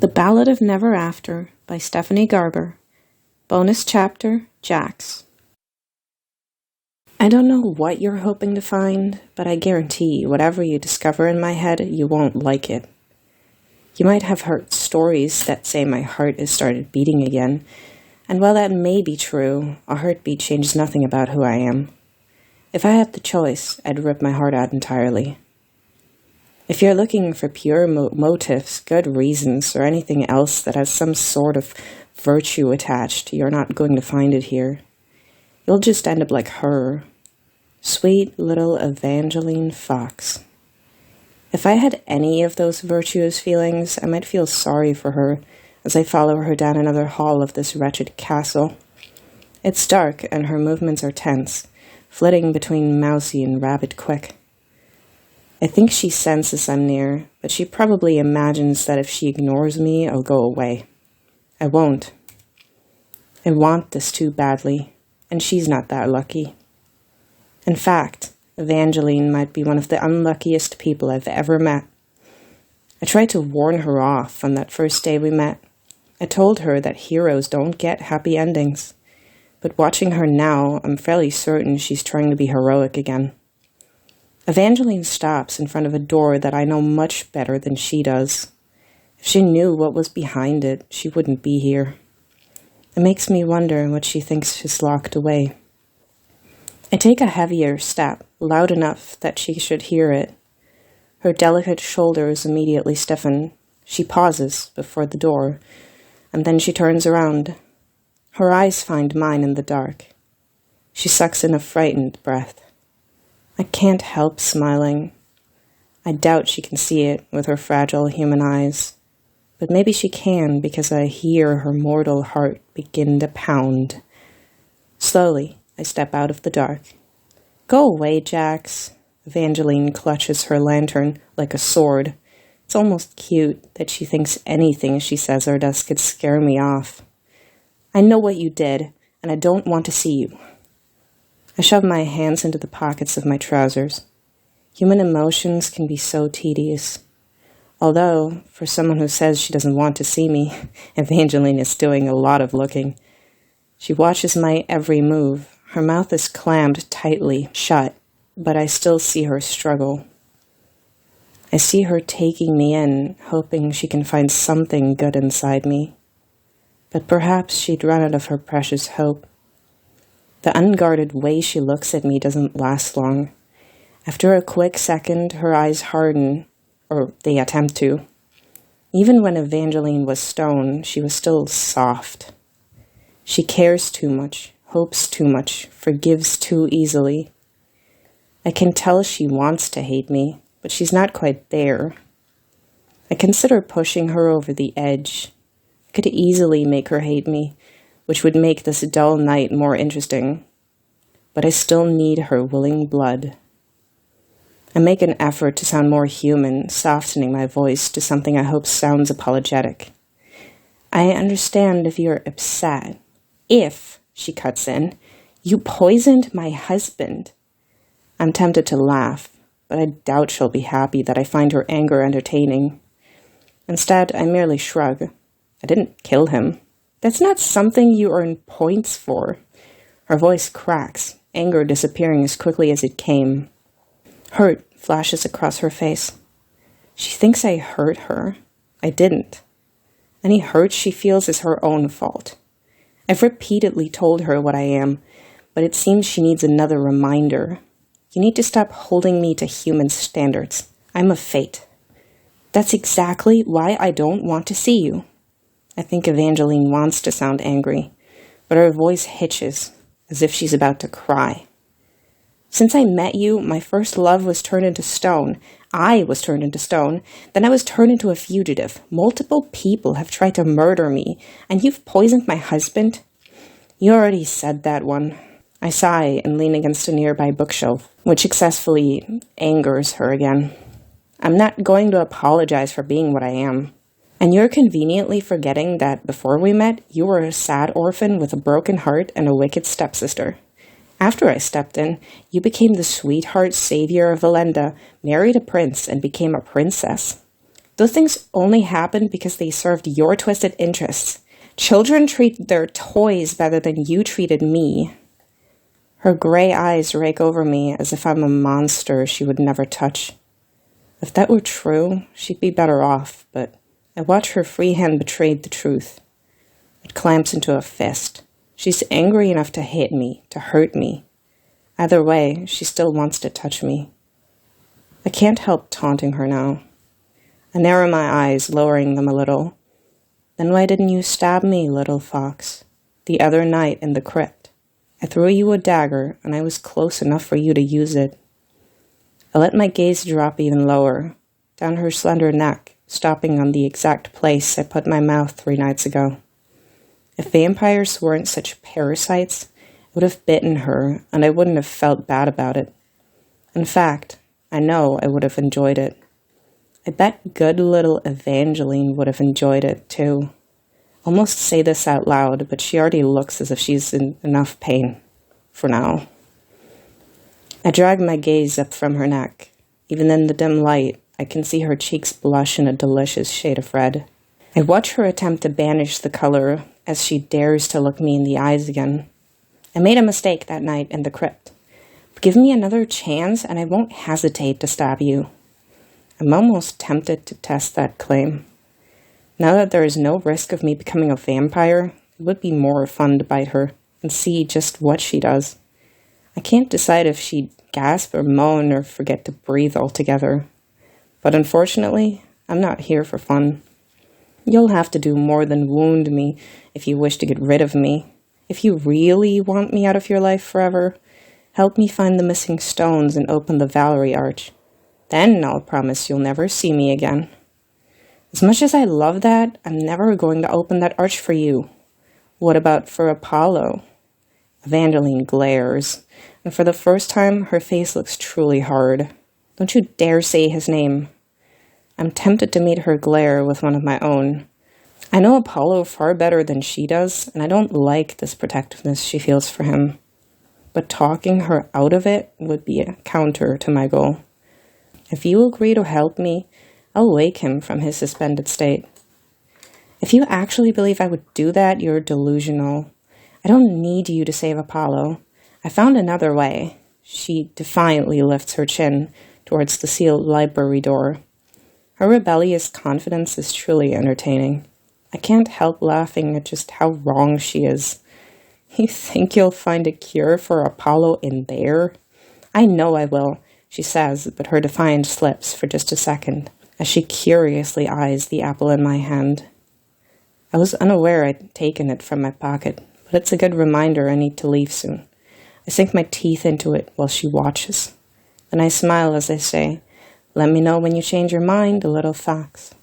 The Ballad of Never After by Stephanie Garber. Bonus chapter, Jax. I don't know what you're hoping to find, but I guarantee whatever you discover in my head, you won't like it. You might have heard stories that say my heart has started beating again, and while that may be true, a heartbeat changes nothing about who I am. If I had the choice, I'd rip my heart out entirely. If you're looking for pure motives, good reasons, or anything else that has some sort of virtue attached, you're not going to find it here. You'll just end up like her. Sweet little Evangeline Fox. If I had any of those virtuous feelings, I might feel sorry for her as I follow her down another hall of this wretched castle. It's dark, and her movements are tense, flitting between mousy and rapid quick. I think she senses I'm near, but she probably imagines that if she ignores me, I'll go away. I won't. I want this too badly, and she's not that lucky. In fact, Evangeline might be one of the unluckiest people I've ever met. I tried to warn her off on that first day we met. I told her that heroes don't get happy endings, but watching her now, I'm fairly certain she's trying to be heroic again. Evangeline stops in front of a door that I know much better than she does. If she knew what was behind it, she wouldn't be here. It makes me wonder what she thinks is locked away. I take a heavier step, loud enough that she should hear it. Her delicate shoulders immediately stiffen. She pauses before the door, and then she turns around. Her eyes find mine in the dark. She sucks in a frightened breath. I can't help smiling. I doubt she can see it with her fragile human eyes, but maybe she can because I hear her mortal heart begin to pound. Slowly, I step out of the dark. Go away, Jax. Evangeline clutches her lantern like a sword. It's almost cute that she thinks anything she says or does could scare me off. I know what you did, and I don't want to see you. I shove my hands into the pockets of my trousers. Human emotions can be so tedious. Although, for someone who says she doesn't want to see me, Evangeline is doing a lot of looking. She watches my every move. Her mouth is clammed tightly shut, but I still see her struggle. I see her taking me in, hoping she can find something good inside me. But perhaps she'd run out of her precious hope. The unguarded way she looks at me doesn't last long. After a quick second, her eyes harden, or they attempt to. Even when Evangeline was stone, she was still soft. She cares too much, hopes too much, forgives too easily. I can tell she wants to hate me, but she's not quite there. I consider pushing her over the edge. I could easily make her hate me, which would make this dull night more interesting. But I still need her willing blood. I make an effort to sound more human, softening my voice to something I hope sounds apologetic. I understand if you're upset. If, she cuts in, you poisoned my husband. I'm tempted to laugh, but I doubt she'll be happy that I find her anger entertaining. Instead, I merely shrug. I didn't kill him. That's not something you earn points for. Her voice cracks, anger disappearing as quickly as it came. Hurt flashes across her face. She thinks I hurt her. I didn't. Any hurt she feels is her own fault. I've repeatedly told her what I am, but it seems she needs another reminder. You need to stop holding me to human standards. I'm a fate. That's exactly why I don't want to see you. I think Evangeline wants to sound angry, but her voice hitches, as if she's about to cry. Since I met you, my first love was turned into stone. I was turned into stone. Then I was turned into a fugitive. Multiple people have tried to murder me, and you've poisoned my husband? You already said that one. I sigh and lean against a nearby bookshelf, which successfully angers her again. I'm not going to apologize for being what I am. And you're conveniently forgetting that before we met, you were a sad orphan with a broken heart and a wicked stepsister. After I stepped in, you became the sweetheart savior of Valenda, married a prince, and became a princess. Those things only happened because they served your twisted interests. Children treat their toys better than you treated me. Her gray eyes rake over me as if I'm a monster she would never touch. If that were true, she'd be better off, but I watch her free hand betray the truth. It clamps into a fist. She's angry enough to hit me, to hurt me. Either way, she still wants to touch me. I can't help taunting her now. I narrow my eyes, lowering them a little. Then why didn't you stab me, little fox? The other night in the crypt. I threw you a dagger, and I was close enough for you to use it. I let my gaze drop even lower, down her slender neck, stopping on the exact place I put my mouth 3 nights ago. If vampires weren't such parasites, I would have bitten her, and I wouldn't have felt bad about it. In fact, I know I would have enjoyed it. I bet good little Evangeline would have enjoyed it, too. Almost say this out loud, but she already looks as if she's in enough pain. For now. I drag my gaze up from her neck. Even in the dim light, I can see her cheeks blush in a delicious shade of red. I watch her attempt to banish the color as she dares to look me in the eyes again. I made a mistake that night in the crypt. But give me another chance and I won't hesitate to stab you. I'm almost tempted to test that claim. Now that there is no risk of me becoming a vampire, it would be more fun to bite her and see just what she does. I can't decide if she'd gasp or moan or forget to breathe altogether. But unfortunately, I'm not here for fun. You'll have to do more than wound me if you wish to get rid of me. If you really want me out of your life forever, help me find the missing stones and open the Valerie Arch. Then I'll promise you'll never see me again. As much as I love that, I'm never going to open that arch for you. What about for Apollo? Evangeline glares, and for the first time, her face looks truly hard. Don't you dare say his name. I'm tempted to meet her glare with one of my own. I know Apollo far better than she does, and I don't like this protectiveness she feels for him. But talking her out of it would be a counter to my goal. If you agree to help me, I'll wake him from his suspended state. If you actually believe I would do that, you're delusional. I don't need you to save Apollo. I found another way. She defiantly lifts her chin towards the sealed library door. Her rebellious confidence is truly entertaining. I can't help laughing at just how wrong she is. You think you'll find a cure for Apollo in there? I know I will, she says, but her defiance slips for just a second as she curiously eyes the apple in my hand. I was unaware I'd taken it from my pocket, but it's a good reminder I need to leave soon. I sink my teeth into it while she watches. Then I smile as I say, "Let me know when you change your mind, little fox."